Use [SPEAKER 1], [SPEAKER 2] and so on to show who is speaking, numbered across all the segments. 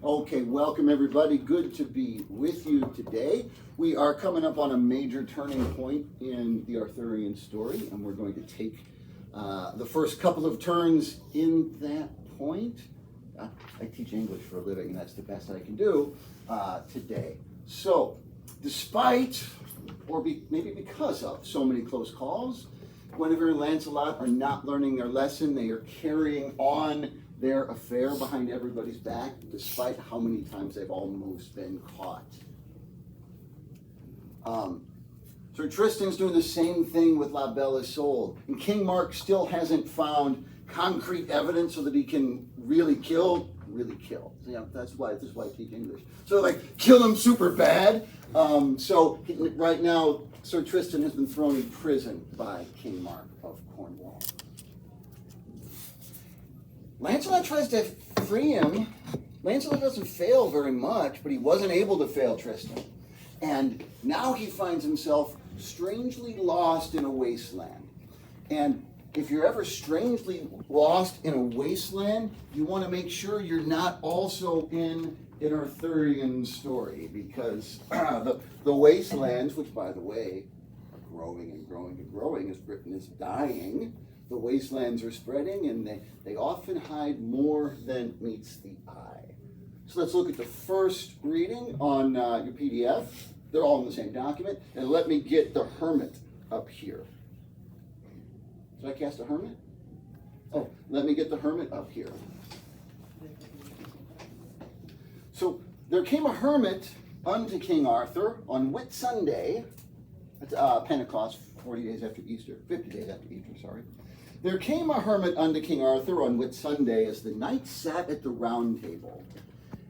[SPEAKER 1] Okay, welcome everybody. Good to be with you today. We are coming up on a major turning point in the Arthurian story, and we're going to take the first couple of turns in that point. I teach English for a living, and that's the best I can do today. So, despite, or maybe because of, so many close calls, Guinevere and Lancelot are not learning their lesson. They are carrying on their affair behind everybody's back, despite how many times they've almost been caught. Sir Tristan's doing the same thing with La Belle Isolde, and King Mark still hasn't found concrete evidence so that he can really kill. Yeah, this is why I teach English. So kill him super bad. Right now, Sir Tristan has been thrown in prison by King Mark of Cornwall. Lancelot tries to free him. Lancelot doesn't fail very much, but he wasn't able to fail Tristan. And now he finds himself strangely lost in a wasteland. And if you're ever strangely lost in a wasteland, you want to make sure you're not also in an Arthurian story, because the wastelands, which by the way are growing and growing and growing as Britain is dying, the wastelands are spreading, and they often hide more than meets the eye. So let's look at the first reading on your PDF. They're all in the same document. And let me get the hermit up here. Did I cast a hermit? Oh, let me get the hermit up here. So there came a hermit unto King Arthur on Whit Sunday, at Pentecost, 40 days after Easter, 50 days after Easter, sorry. There came a hermit unto King Arthur on Whit Sunday, as the knights sat at the round table.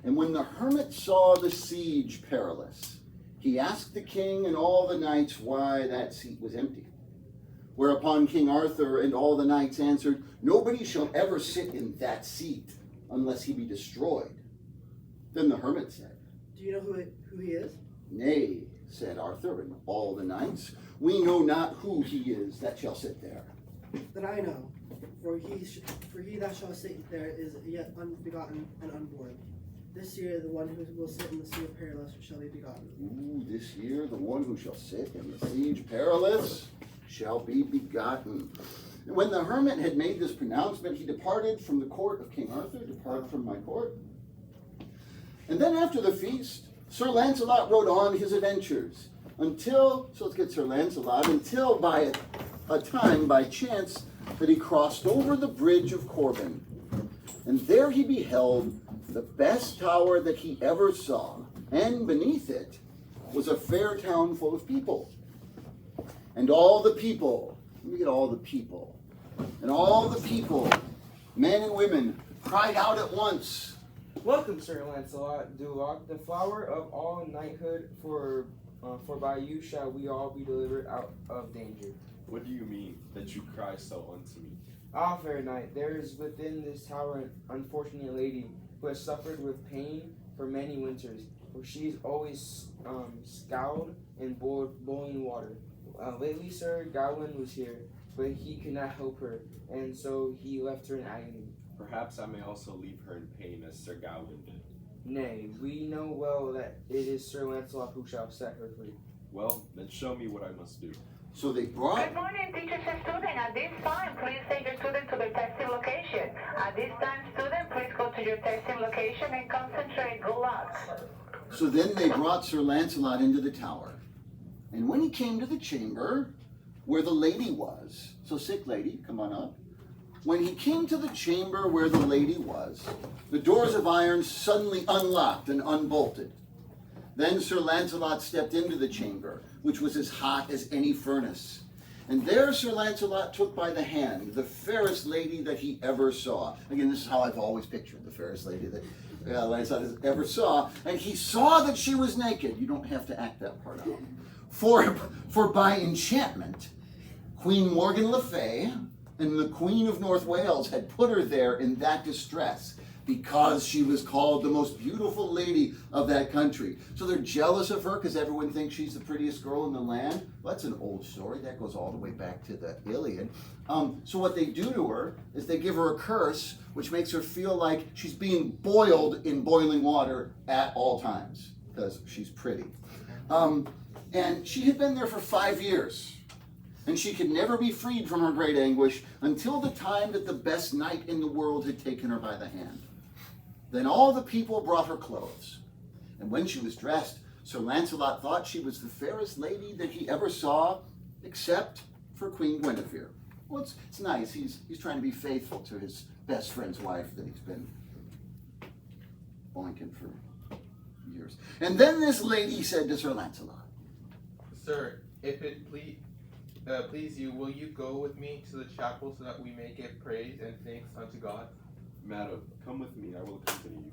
[SPEAKER 1] And when the hermit saw the siege perilous, he asked the king and all the knights why that seat was empty. Whereupon King Arthur and all the knights answered, "Nobody shall ever sit in that seat unless he be destroyed." Then the hermit said,
[SPEAKER 2] "Do you know who he is?"
[SPEAKER 1] "Nay," said Arthur and all the knights, "we know not who he is that shall sit there."
[SPEAKER 2] "Then I know, for he that shall sit there is yet unbegotten and unborn. This year the one who will sit in the sea of perilous shall be begotten."
[SPEAKER 1] Ooh, this year the one who shall sit in the siege perilous shall be begotten. And when the hermit had made this pronouncement, he departed from the court of King Arthur, "Depart from my court." And then after the feast, Sir Lancelot rode on his adventures until by a time, by chance, that he crossed over the bridge of Corbin. And there he beheld the best tower that he ever saw, and beneath it was a fair town full of people. And all the people, look at all the people, and all the people, men and women, cried out at once,
[SPEAKER 3] "Welcome, Sir Lancelot du Lac, the flower of all knighthood, for by you shall we all be delivered out of danger."
[SPEAKER 4] "What do you mean, that you cry so unto me?"
[SPEAKER 3] "Ah, fair knight, there is within this tower an unfortunate lady who has suffered with pain for many winters, for she is always scalded in boiling water. Lately, Sir Gawain was here, but he could not help her, and so he left her in agony."
[SPEAKER 4] "Perhaps I may also leave her in pain as Sir Gawain did."
[SPEAKER 3] "Nay, we know well that it is Sir Lancelot who shall set her free."
[SPEAKER 4] "Well, then show me what I must do."
[SPEAKER 1] So they brought...
[SPEAKER 5] Good morning, teachers and students. At this time, please take your student to the testing location. At this time, student, please go to your testing location and concentrate. Good luck.
[SPEAKER 1] So then they brought Sir Lancelot into the tower. And when he came to the chamber where the lady was, so sick lady, come on up. When he came to the chamber where the lady was, the doors of iron suddenly unlocked and unbolted. Then Sir Lancelot stepped into the chamber, which was as hot as any furnace. And there Sir Lancelot took by the hand the fairest lady that he ever saw. Again, this is how I've always pictured the fairest lady that Lancelot ever saw. And he saw that she was naked. You don't have to act that part out. For by enchantment, Queen Morgan le Fay and the Queen of North Wales had put her there in that distress, because she was called the most beautiful lady of that country. So they're jealous of her because everyone thinks she's the prettiest girl in the land. Well, that's an old story. That goes all the way back to the Iliad. So what they do to her is they give her a curse, which makes her feel like she's being boiled in boiling water at all times because she's pretty. And she had been there for 5 years. And she could never be freed from her great anguish until the time that the best knight in the world had taken her by the hand. Then all the people brought her clothes. And when she was dressed, Sir Lancelot thought she was the fairest lady that he ever saw, except for Queen Guinevere. Well, it's nice. He's trying to be faithful to his best friend's wife that he's been boinking for years. And then this lady said to Sir Lancelot,
[SPEAKER 6] Sir, if it please you, will you go with me to the chapel so that we may give praise and thanks unto God?
[SPEAKER 4] Madam, come with me, I will accompany you.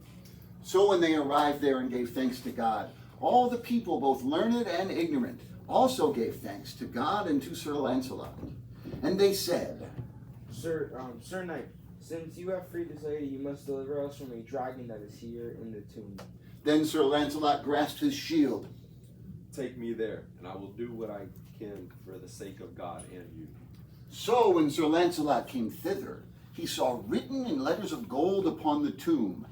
[SPEAKER 1] So when they arrived there and gave thanks to God, all the people, both learned and ignorant, also gave thanks to God and to Sir Lancelot. And they said,
[SPEAKER 3] Sir Knight, since you have freed this lady, you must deliver us from a dragon that is here in the tomb.
[SPEAKER 1] Then Sir Lancelot grasped his shield.
[SPEAKER 4] Take me there, and I will do what I can for the sake of God and you.
[SPEAKER 1] So when Sir Lancelot came thither, he saw written in letters of gold upon the tomb,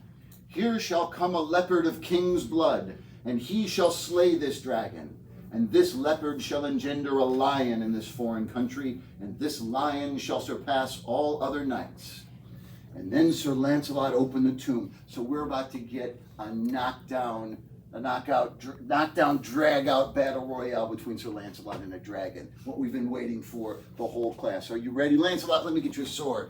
[SPEAKER 1] Here shall come a leopard of king's blood, and he shall slay this dragon. And this leopard shall engender a lion in this foreign country, and this lion shall surpass all other knights. And then Sir Lancelot opened the tomb. So we're about to get a knockdown, drag-out battle royale between Sir Lancelot and a dragon. What we've been waiting for the whole class. Are you ready, Lancelot? Let me get your sword.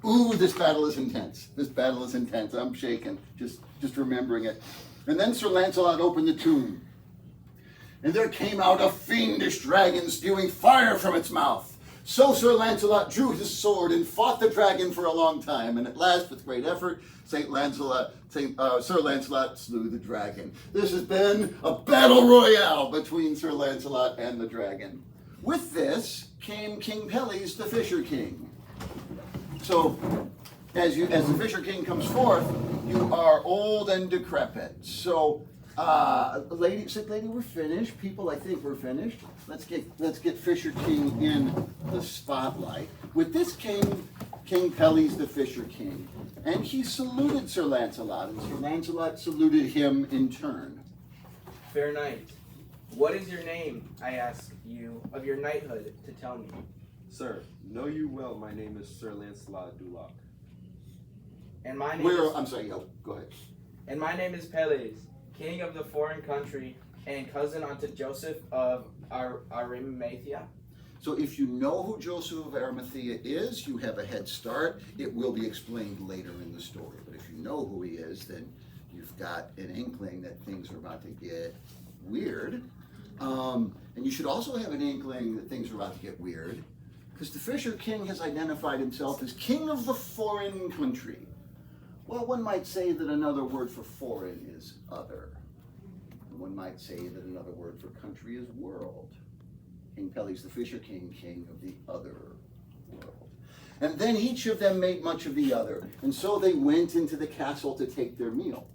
[SPEAKER 1] Ooh, this battle is intense. This battle is intense. I'm shaking, just remembering it. And then Sir Lancelot opened the tomb. And there came out a fiendish dragon spewing fire from its mouth. So Sir Lancelot drew his sword and fought the dragon for a long time. And at last, with great effort, Sir Lancelot slew the dragon. This has been a battle royale between Sir Lancelot and the dragon. With this came King Pelles, the Fisher King. So, as the Fisher King comes forth, you are old and decrepit. So, sick lady, we're finished. People, I think we're finished. Let's get Fisher King in the spotlight. With this came King Pelles, the Fisher King, and he saluted Sir Lancelot, and Sir Lancelot saluted him in turn.
[SPEAKER 7] Fair knight, what is your name? I ask you of your knighthood to tell me.
[SPEAKER 4] Sir, know you well, my name is Sir Lancelot du Lac.
[SPEAKER 7] And my name
[SPEAKER 1] Go ahead.
[SPEAKER 7] And my name is Pelles, king of the foreign country and cousin unto Joseph of Arimathea.
[SPEAKER 1] So if you know who Joseph of Arimathea is, you have a head start. It will be explained later in the story. But if you know who he is, then you've got an inkling that things are about to get weird. And you should also have an inkling that things are about to get weird, because the Fisher King has identified himself as king of the foreign country. Well, one might say that another word for foreign is other. One might say that another word for country is world. King Pelles, the Fisher King, king of the other world. And then each of them made much of the other, and so they went into the castle to take their meal.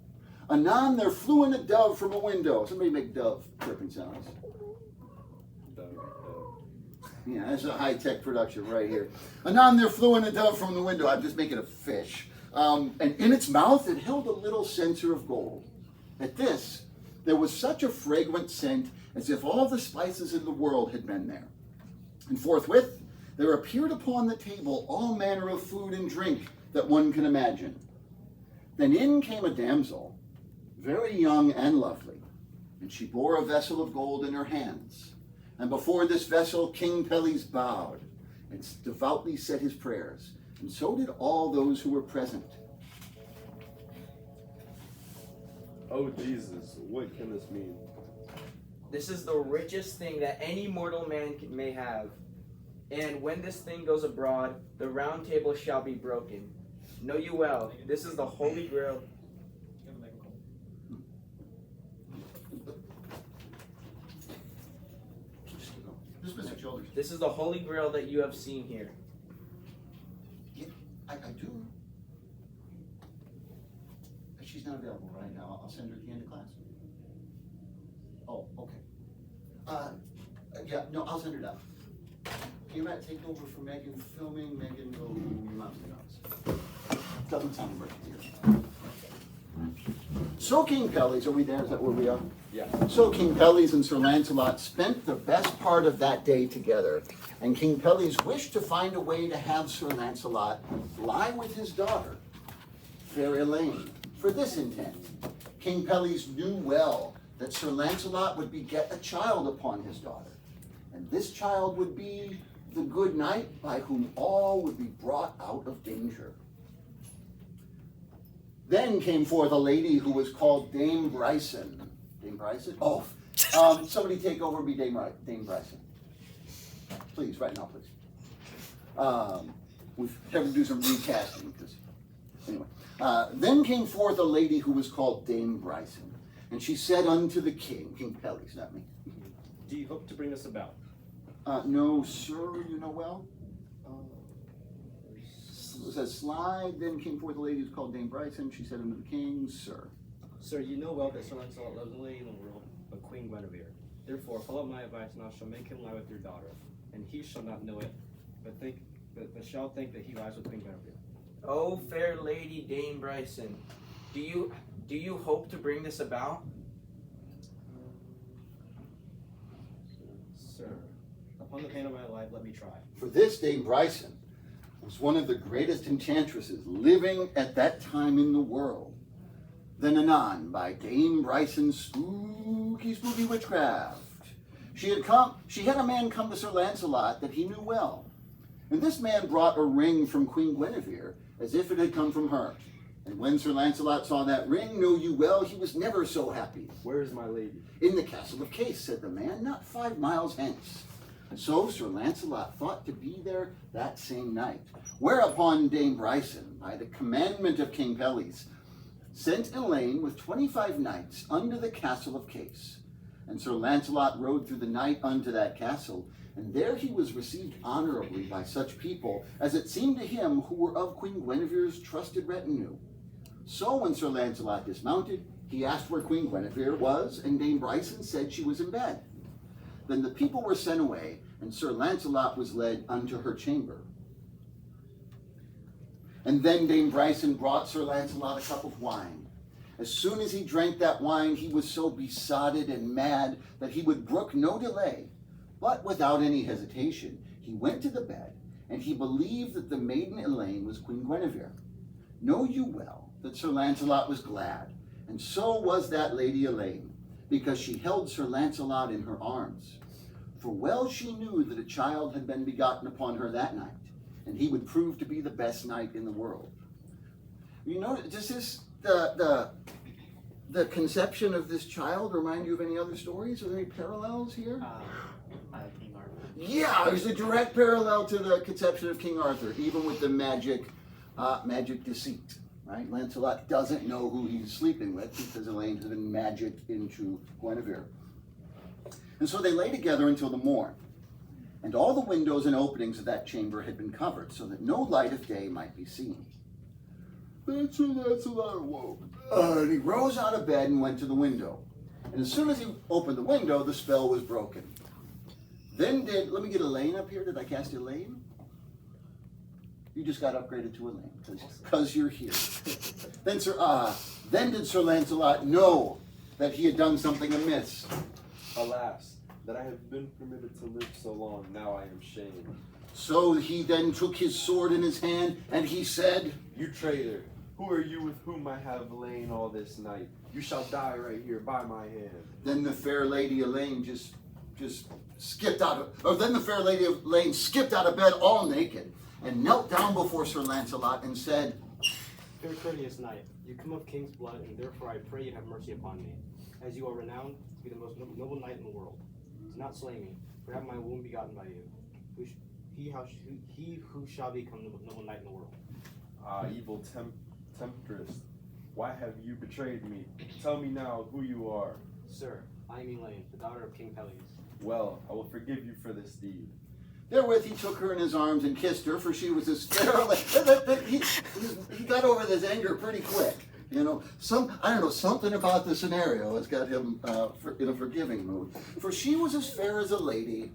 [SPEAKER 1] Anon there flew in a dove from a window. Somebody make dove chirping sounds. Yeah, that's a high-tech production right here. Anon there flew in a dove from the window. I'm just making a fish. And in its mouth it held a little censer of gold. At this, there was such a fragrant scent as if all the spices in the world had been there. And forthwith, there appeared upon the table all manner of food and drink that one can imagine. Then in came a damsel, very young and lovely, and she bore a vessel of gold in her hands. And before this vessel King Pelles bowed and devoutly said his prayers, and so did all those who were present.
[SPEAKER 4] Oh Jesus, what can this mean?
[SPEAKER 7] This is the richest thing that any mortal man may have. And when this thing goes abroad, the round table shall be broken. Know you well, this is the holy grail. This is the holy grail that you have seen here.
[SPEAKER 1] Yeah, I do. she's not available right now. I'll send her at the end of class. Oh, okay. Yeah, no, I'll send her down. You might take over for Megan filming. Megan, go your mom's in the office. Doesn't sound emergency here. So King Pelles, are we there? Is that where we are?
[SPEAKER 4] Yeah.
[SPEAKER 1] So King Pelles and Sir Lancelot spent the best part of that day together, and King Pelles wished to find a way to have Sir Lancelot lie with his daughter, fair Elaine. For this intent, King Pelles knew well that Sir Lancelot would beget a child upon his daughter, and this child would be the good knight by whom all would be brought out of danger. Then came forth a lady who was called Dame Bryson. Dame Bryson? Oh, somebody take over and be Dame Bryson. Please, right now, please. We have to do some recasting. Anyway. Then came forth a lady who was called Dame Bryson. And she said unto the king, King Pelles, not me.
[SPEAKER 8] Do you hope to bring this about?
[SPEAKER 1] No, sir, you know well. It says slide, then came forth a lady who's called Dame Bryson. She said unto the king, sir.
[SPEAKER 8] Sir, you know well that Sir Lancelot loves no lady in the world but Queen Guinevere. Therefore, follow my advice, and I shall make him lie with your daughter. And he shall not know it, but shall think that he lies with Queen Guinevere.
[SPEAKER 7] Oh, fair lady Dame Bryson, do you hope to bring this about?
[SPEAKER 8] Sir, upon the pain of my life, let me try.
[SPEAKER 1] For this Dame Bryson was one of the greatest enchantresses living at that time in the world. Then anon, by Dame Bryson's spooky witchcraft, she had a man come to Sir Lancelot that he knew well. And this man brought a ring from Queen Guinevere, as if it had come from her. And when Sir Lancelot saw that ring, know you well, he was never so happy.
[SPEAKER 4] Where is my lady?
[SPEAKER 1] In the castle of Case, said the man, not 5 miles hence. And so Sir Lancelot thought to be there that same night. Whereupon Dame Bryson, by the commandment of King Pelles, sent Elaine with 25 knights unto the castle of Case. And Sir Lancelot rode through the night unto that castle, and there he was received honorably by such people as it seemed to him who were of Queen Guinevere's trusted retinue. So when Sir Lancelot dismounted, he asked where Queen Guinevere was, and Dame Bryson said she was in bed. Then the people were sent away, and Sir Lancelot was led unto her chamber. And then Dame Bryson brought Sir Lancelot a cup of wine. As soon as he drank that wine, he was so besotted and mad that he would brook no delay. But without any hesitation, he went to the bed, and he believed that the maiden Elaine was Queen Guinevere. Know you well that Sir Lancelot was glad, and so was that lady Elaine, because she held Sir Lancelot in her arms. For well she knew that a child had been begotten upon her that night, and he would prove to be the best knight in the world. You know, does this the conception of this child remind you of any other stories? Are there any parallels here?
[SPEAKER 8] King Arthur.
[SPEAKER 1] Yeah, there's a direct parallel to the conception of King Arthur, even with the magic deceit. Right? Lancelot doesn't know who he's sleeping with because Elaine has been magicked into Guinevere. And so they lay together until the morn. And all the windows and openings of that chamber had been covered, so that no light of day might be seen. Then Sir Lancelot awoke, and he rose out of bed and went to the window. And as soon as he opened the window, the spell was broken. Then let me get Elaine up here. Did I cast Elaine? You just got upgraded to Elaine, because you're here. Then did Sir Lancelot know that he had done something amiss.
[SPEAKER 4] Alas, that I have been permitted to live so long, now I am shamed.
[SPEAKER 1] So he then took his sword in his hand, and he said,
[SPEAKER 4] You traitor, who are you with whom I have lain all this night? You shall die right here by my hand.
[SPEAKER 1] Then the fair lady Elaine just skipped out of, then the fair lady Elaine skipped out of bed all naked, and knelt down before Sir Lancelot and said,
[SPEAKER 8] Fair courteous knight, you come of king's blood, and therefore I pray you have mercy upon me, as you are renowned to be the most noble knight in the world. Do not slay me, for have my womb begotten by you. He who shall become the noble knight in the world.
[SPEAKER 4] Evil temptress, why have you betrayed me? Tell me now who you are.
[SPEAKER 8] Sir, I am Elaine, the daughter of King Pelles.
[SPEAKER 4] Well, I will forgive you for this deed.
[SPEAKER 1] Therewith he took her in his arms and kissed her, for she was as fair. He got over this anger pretty quick. You know, I don't know, something about the scenario has got him in a forgiving mood. For she was as fair as a lady,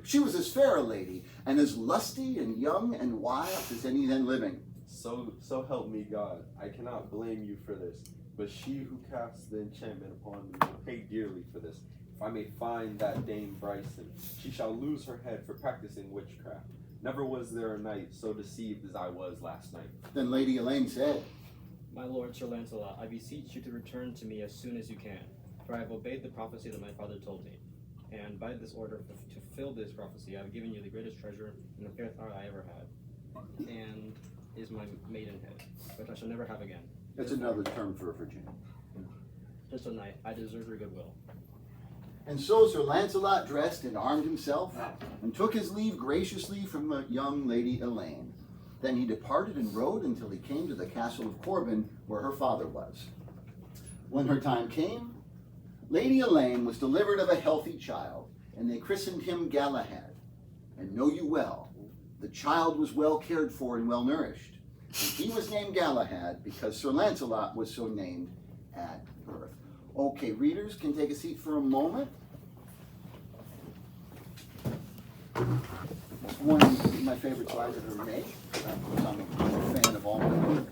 [SPEAKER 1] and as lusty and young and wild as any then living.
[SPEAKER 4] So help me God, I cannot blame you for this, but she who casts the enchantment upon me will pay dearly for this. If I may find that Dame Bryson, she shall lose her head for practicing witchcraft. Never was there a knight so deceived as I was last night.
[SPEAKER 1] Then Lady Elaine said,
[SPEAKER 8] My lord Sir Lancelot, I beseech you to return to me as soon as you can, for I have obeyed the prophecy that my father told me. And by this order, to fulfill this prophecy, I have given you the greatest treasure and the fairest heart I ever had, and is my maidenhead, which I shall never have again.
[SPEAKER 1] That's another term for a Virginia.
[SPEAKER 8] Just a knight, I deserve your goodwill.
[SPEAKER 1] And so Sir Lancelot dressed and armed himself, and took his leave graciously from the young Lady Elaine. Then he departed and rode until he came to the castle of Corbin, where her father was. When her time came, Lady Elaine was delivered of a healthy child, and they christened him Galahad. And know you well, the child was well cared for and well nourished. And he was named Galahad because Sir Lancelot was so named at birth. Okay, readers can take a seat for a moment. One of my favorite slides I've ever made. I'm a fan of all my work.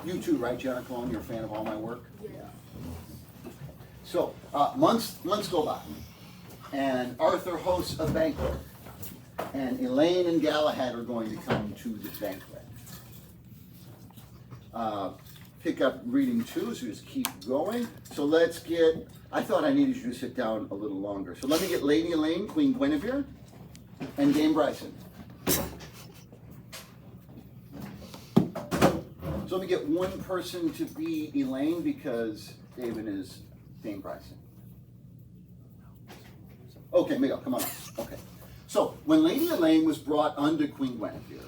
[SPEAKER 1] You too, right, Jenna Cologne? You're a fan of all my work?
[SPEAKER 2] Yeah.
[SPEAKER 1] So, months go by, and Arthur hosts a banquet, and Elaine and Galahad are going to come to the banquet. Pick up reading 2, so just keep going. So let's get, I thought I needed you to sit down a little longer. So let me get Lady Elaine, Queen Guinevere, and Dame Bryson. So let me get one person to be Elaine because David is Dame Bryson. Okay, Miguel, come on. Okay. So when Lady Elaine was brought unto Queen Guinevere,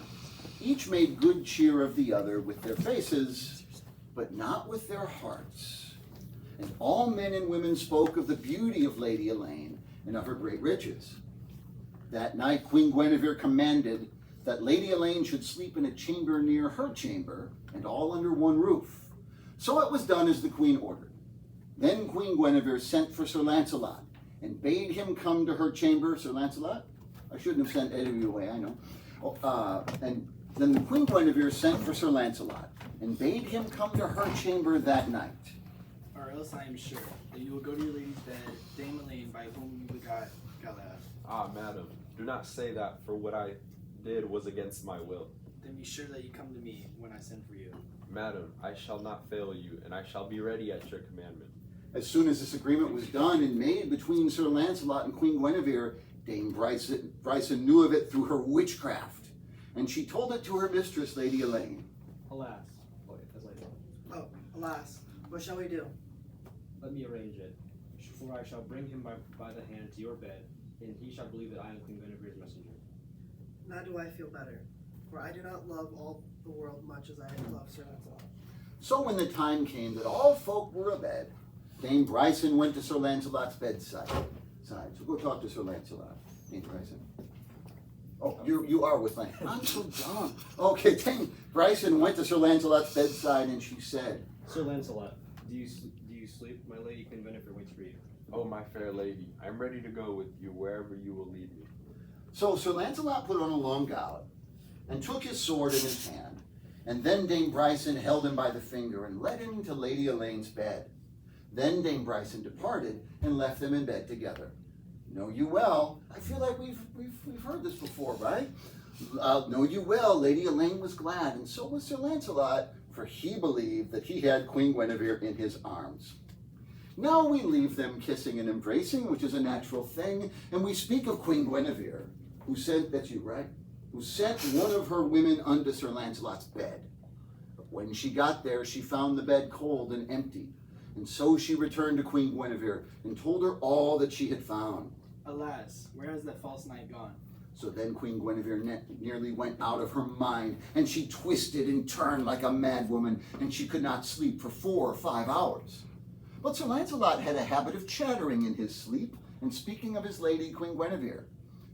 [SPEAKER 1] each made good cheer of the other with their faces, but not with their hearts. And all men and women spoke of the beauty of Lady Elaine and of her great riches. That night Queen Guinevere commanded that Lady Elaine should sleep in a chamber near her chamber, and all under one roof. So it was done as the queen ordered. Then Queen Guinevere sent for Sir Lancelot, and bade him come to her chamber. Sir Lancelot? I shouldn't have sent any of you away, I know. And then the Queen Guinevere sent for Sir Lancelot, and bade him come to her chamber that night.
[SPEAKER 9] Or else I am sure that you will go to your lady's bed, Dame Elaine, by whom you begot Galahad.
[SPEAKER 4] Ah, madam, do not say that, for what I did was against my will.
[SPEAKER 9] Then be sure that you come to me when I send for you.
[SPEAKER 4] Madam, I shall not fail you, and I shall be ready at your commandment.
[SPEAKER 1] As soon as this agreement was done and made between Sir Lancelot and Queen Guinevere, Dame Bryson knew of it through her witchcraft, and she told it to her mistress, Lady Elaine.
[SPEAKER 8] Alas, as I thought,
[SPEAKER 2] Oh, alas, what shall we do?
[SPEAKER 8] let me arrange it. For I shall bring him by the hand to your bed, and he shall believe that I am Queen Guinevere's messenger.
[SPEAKER 2] Now do I feel better, for I do not love all the world much as I love Sir Lancelot.
[SPEAKER 1] So when the time came that all folk were abed, Dame Bryson went to Sir Lancelot's bedside. So go talk to Sir Lancelot, Dame Bryson. Oh, you are with Lancelot. I'm so dumb. Okay, Dame Bryson went to Sir Lancelot's bedside, and she said,
[SPEAKER 8] Sir Lancelot, do you sleep? My lady Queen Guinevere waits for you.
[SPEAKER 4] Oh, my fair lady, I am ready to go with you wherever you will lead me.
[SPEAKER 1] So Sir Lancelot put on a long gown, and took his sword in his hand, and then Dame Bryson held him by the finger and led him to Lady Elaine's bed. Then Dame Bryson departed and left them in bed together. Know you well, I feel like we've heard this before, right? Know you well, Lady Elaine was glad, and so was Sir Lancelot, for he believed that he had Queen Guinevere in his arms. Now we leave them kissing and embracing, which is a natural thing, and we speak of Queen Guinevere, who sent, that's you, right? Who sent one of her women unto Sir Lancelot's bed. But when she got there, she found the bed cold and empty, and so she returned to Queen Guinevere and told her all that she had found.
[SPEAKER 9] Alas, where has that false knight gone?
[SPEAKER 1] So then Queen Guinevere nearly went out of her mind, and she twisted and turned like a mad woman, and she could not sleep for 4 or 5 hours. But Sir Lancelot had a habit of chattering in his sleep and speaking of his lady Queen Guinevere.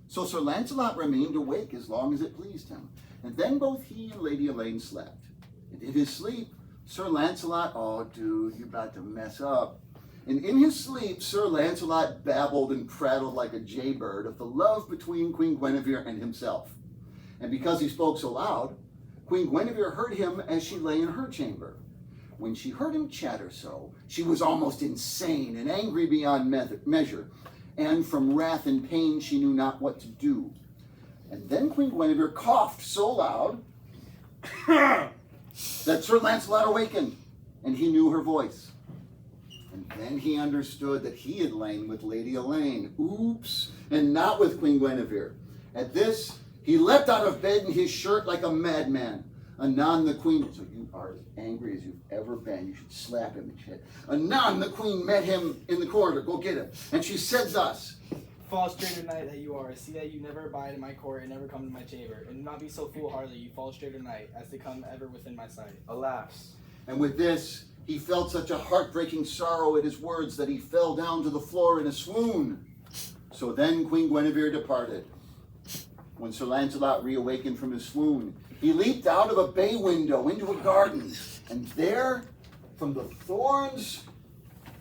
[SPEAKER 1] So Sir Lancelot remained awake as long as it pleased him, and then both he and Lady Elaine slept. And in his sleep, Sir Lancelot, oh dude, you're about to mess up. And in his sleep, Sir Lancelot babbled and prattled like a jaybird of the love between Queen Guinevere and himself. And because he spoke so loud, Queen Guinevere heard him as she lay in her chamber. When she heard him chatter so, she was almost insane and angry beyond measure. And from wrath and pain, she knew not what to do. And then Queen Guinevere coughed so loud that Sir Lancelot awakened, and he knew her voice. And then he understood that he had lain with Lady Elaine. Oops, and not with Queen Guinevere. At this, he leapt out of bed in his shirt like a madman. Anon the queen, so you are as angry as you've ever been. You should slap him and shit. Anon the queen met him in the corridor. Go get him. And she said thus,
[SPEAKER 9] False traitor knight that you are, see that you never abide in my court and never come to my chamber, and do not be so foolhardy, you false traitor knight, as to come ever within my sight.
[SPEAKER 7] Alas.
[SPEAKER 1] and with this, he felt such a heartbreaking sorrow at his words that he fell down to the floor in a swoon. So then Queen Guinevere departed. When Sir Lancelot reawakened from his swoon, he leaped out of a bay window into a garden, and there, from the thorns,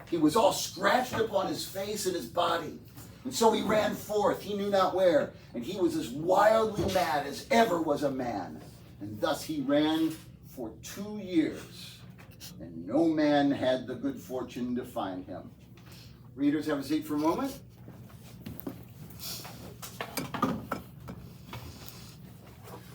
[SPEAKER 1] he was all scratched upon his face and his body. And so he ran forth, he knew not where, and he was as wildly mad as ever was a man. And thus he ran for 2 years, and no man had the good fortune to find him. Readers, have a seat for a moment.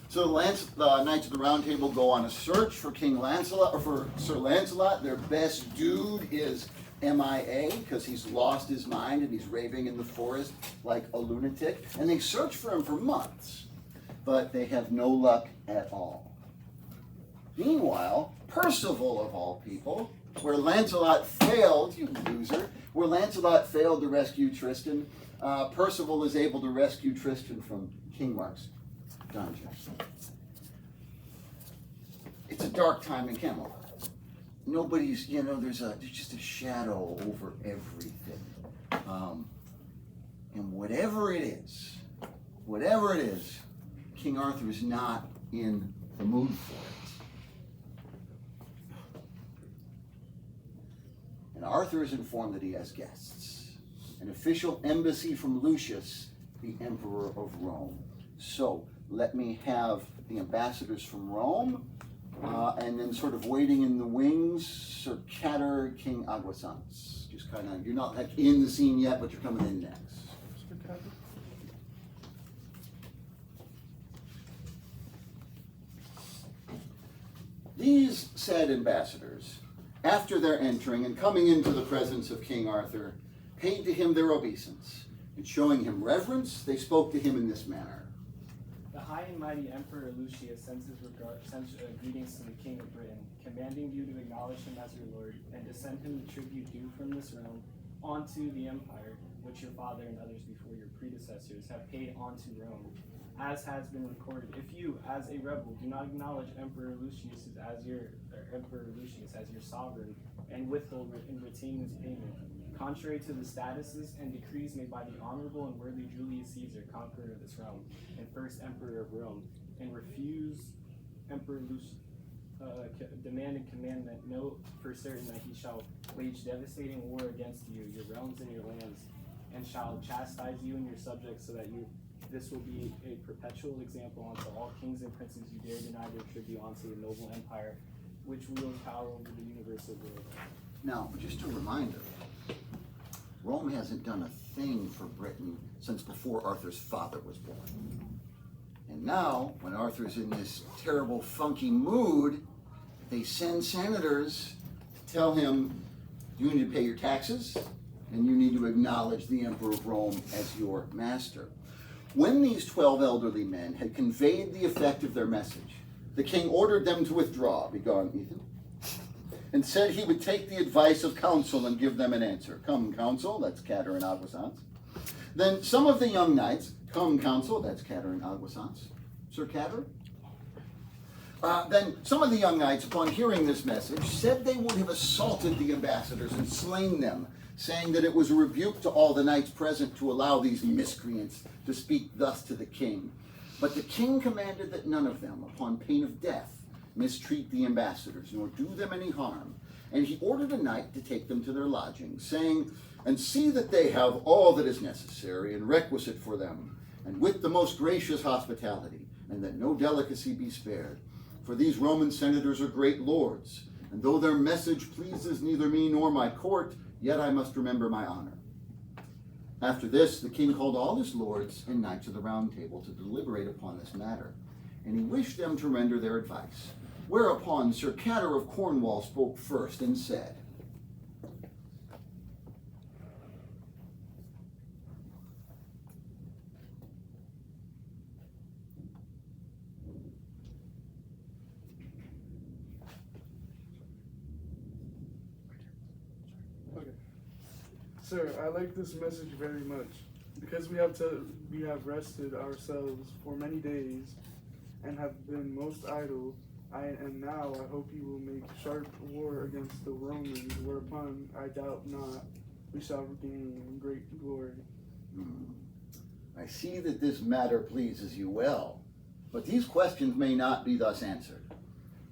[SPEAKER 1] So the Knights of the Round Table go on a search for King Lancelot, or for Sir Lancelot. Their best dude is MIA, because he's lost his mind and he's raving in the forest like a lunatic. And they search for him for months, but they have no luck at all. Meanwhile, Percival, of all people, where Lancelot failed, you loser, where Lancelot failed to rescue Tristan, Percival is able to rescue Tristan from King Mark's dungeon. It's a dark time in Camelot. Nobody's, there's just a shadow over everything. And whatever it is, King Arthur is not in the mood for it. And Arthur is informed that he has guests. An official embassy from Lucius, the Emperor of Rome. So, let me have the ambassadors from Rome, and then sort of waiting in the wings, Sir Cater, King Aguasans. Just kind of, you're not like in the scene yet, but you're coming in next. Sir Cater. These said ambassadors, after their entering and coming into the presence of King Arthur, paid to him their obeisance, and showing him reverence, they spoke to him in this manner.
[SPEAKER 10] The high and mighty Emperor Lucius sends greetings to the King of Britain, commanding you to acknowledge him as your lord, and to send him the tribute due from this realm onto the empire, which your father and others before your predecessors have paid onto Rome, as has been recorded. If you, as a rebel, do not acknowledge Emperor Lucius as your sovereign, and withhold and retain his payment, contrary to the statuses and decrees made by the honorable and worthy Julius Caesar, conqueror of this realm, and first emperor of Rome, and refuse Emperor Lucius, demand and commandment, know for certain that he shall wage devastating war against you, your realms and your lands, and shall chastise you and your subjects, so that this will be a perpetual example unto all kings and princes who dare deny their tribute unto the noble empire, which wields power over the universal world.
[SPEAKER 1] Now, just a reminder, Rome hasn't done a thing for Britain since before Arthur's father was born. And now, when Arthur's in this terrible, funky mood, they send senators to tell him, you need to pay your taxes, and you need to acknowledge the Emperor of Rome as your master. When these 12 elderly men had conveyed the effect of their message, the king ordered them to withdraw. Be gone, Ethan. And said he would take the advice of council and give them an answer. Come, council, that's Cater and Aguasans. Then some of the young knights, come, council, that's Cater and Aguasans. Sir Cater? Then some of the young knights, upon hearing this message, said they would have assaulted the ambassadors and slain them, saying that it was a rebuke to all the knights present to allow these miscreants to speak thus to the king. But the king commanded that none of them, upon pain of death, mistreat the ambassadors, nor do them any harm. And he ordered a knight to take them to their lodgings, saying, and see that they have all that is necessary and requisite for them, and with the most gracious hospitality, and that no delicacy be spared. For these Roman senators are great lords, and though their message pleases neither me nor my court, yet I must remember my honor. After this, the king called all his lords and knights of the Round Table to deliberate upon this matter, and he wished them to render their advice. Whereupon Sir Cador of Cornwall spoke first and said,
[SPEAKER 11] Sir, I like this message very much, because we have rested ourselves for many days, and have been most idle. And now I hope you will make sharp war against the Romans, whereupon I doubt not we shall gain great glory.
[SPEAKER 1] I see that this matter pleases you well, but these questions may not be thus answered.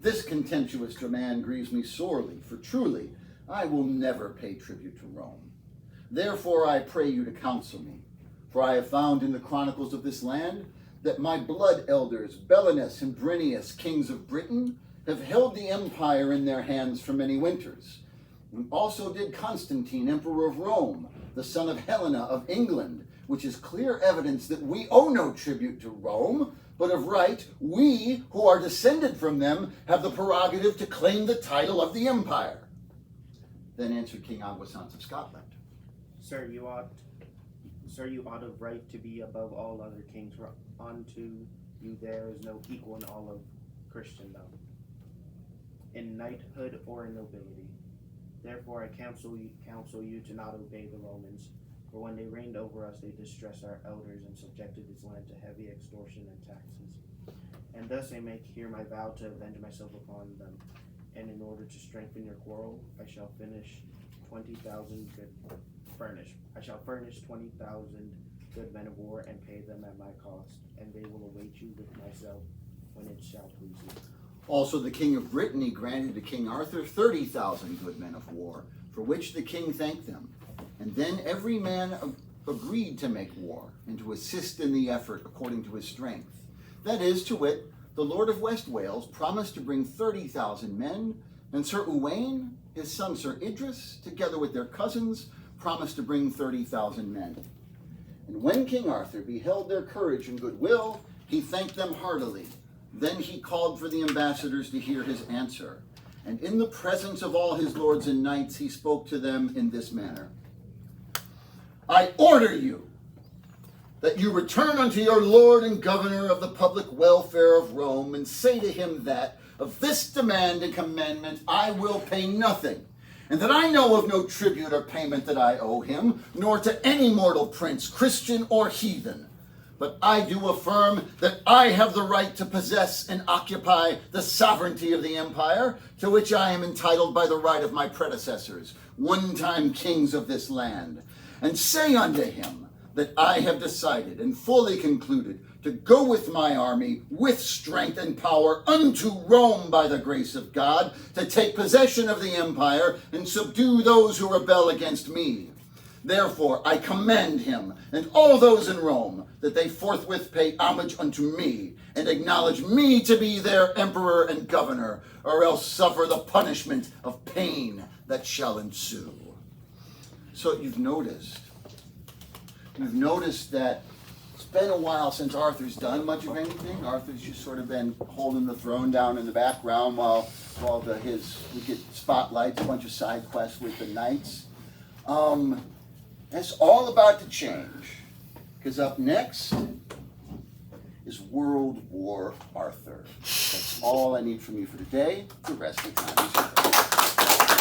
[SPEAKER 1] This contemptuous demand grieves me sorely, for truly I will never pay tribute to Rome. Therefore I pray you to counsel me, for I have found in the chronicles of this land that my blood elders, Belenus and Brennius, kings of Britain, have held the empire in their hands for many winters, and also did Constantine, emperor of Rome, the son of Helena of England, which is clear evidence that we owe no tribute to Rome, but of right, we, who are descended from them, have the prerogative to claim the title of the empire. Then answered King Aguasans of Scotland,
[SPEAKER 12] Sir, you ought of right to be above all other kings, for unto you there is no equal in all of Christendom, in knighthood or in nobility. Therefore I counsel you to not obey the Romans, for when they reigned over us they distressed our elders and subjected this land to heavy extortion and taxes. And thus I make here my vow to avenge myself upon them, and in order to strengthen your quarrel I shall furnish 20,000 good men of war, and pay them at my cost, and they will await you with myself when it shall please you.
[SPEAKER 1] Also the king of Brittany granted to King Arthur 30,000 good men of war, for which the king thanked them. And then every man agreed to make war, and to assist in the effort according to his strength. That is, to wit, the Lord of West Wales promised to bring 30,000 men, and Sir Uwaine, his son Sir Idris, together with their cousins, promised to bring 30,000 men. And when King Arthur beheld their courage and goodwill, he thanked them heartily. Then he called for the ambassadors to hear his answer. And in the presence of all his lords and knights, he spoke to them in this manner. I order you that you return unto your lord and governor of the public welfare of Rome, and say to him that of this demand and commandment I will pay nothing, and that I know of no tribute or payment that I owe him, nor to any mortal prince, Christian or heathen. But I do affirm that I have the right to possess and occupy the sovereignty of the empire, to which I am entitled by the right of my predecessors, one-time kings of this land. And say unto him that I have decided and fully concluded to go with my army with strength and power unto Rome by the grace of God, to take possession of the empire and subdue those who rebel against me. Therefore I command him and all those in Rome that they forthwith pay homage unto me, and acknowledge me to be their emperor and governor, or else suffer the punishment of pain that shall ensue. So you've noticed that it's been a while since Arthur's done much of anything. Arthur's just sort of been holding the throne down in the background while we get spotlights, a bunch of side quests with the knights. That's all about to change, because up next is World War Arthur. That's all I need from you for today. The rest of the time is yours.